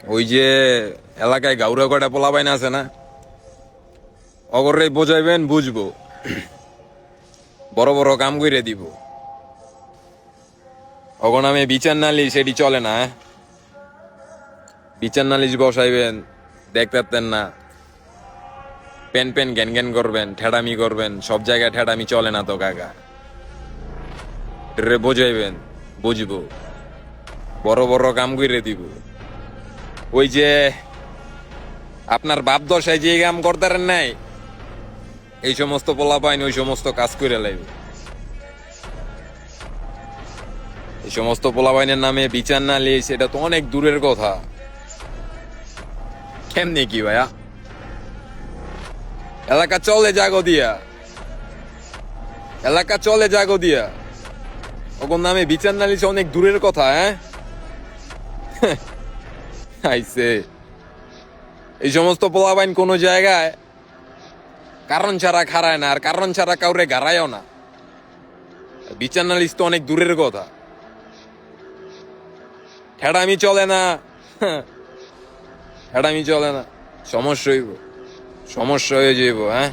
ওই যে এলাকায় গাউরা কয়টা পোলাপাইন আছে না, অগরে বোঝাইবেন বুঝবো, বড় বড় কাম কইরে দিব। অগর নামে বিচার নালিশ সেটি চলে না, হ্যাঁ? বিচার নালিশ বসাইবেন, দেখতেন না, পেন পেন জ্ঞান জ্ঞান করবেন, ঠেডামি করবেন, সব জায়গায় ঠেডামি চলে না তো কাকা। রে বোঝাইবেন বুঝবো, বড় বড় কাম কইরে দিব। ওই যে আপনার বাপ দশায় যে কাম করতারেন নাই, এই সমস্ত পোলাপাইন ওই সমস্ত কাজ করে লাইবে। এই সমস্ত পোলাপাইনের নামে বিচার নালিশ এটা তো অনেক দূরের কথা। কেমনে কি ভাইয়া, এলাকা চলে জাগো দিয়া, এলাকা চলে জাগো দিয়া, ওর নামে বিচার নালিশ অনেক দূরের কথা। হ্যাঁ আইসে এই সমস্ত পোলাপাইন কোন জায়গায় কারণ ছাড়া খারায় না, আর কারণ ছাড়া কাউরে গাড়ায়ও না। বিচার নালিশ তো অনেক দূরের কথা, ঠেডামি চলে না, ঠেডামি চলে না। সমস্যা হইব, সমস্যা হয়ে যাইব। হ্যাঁ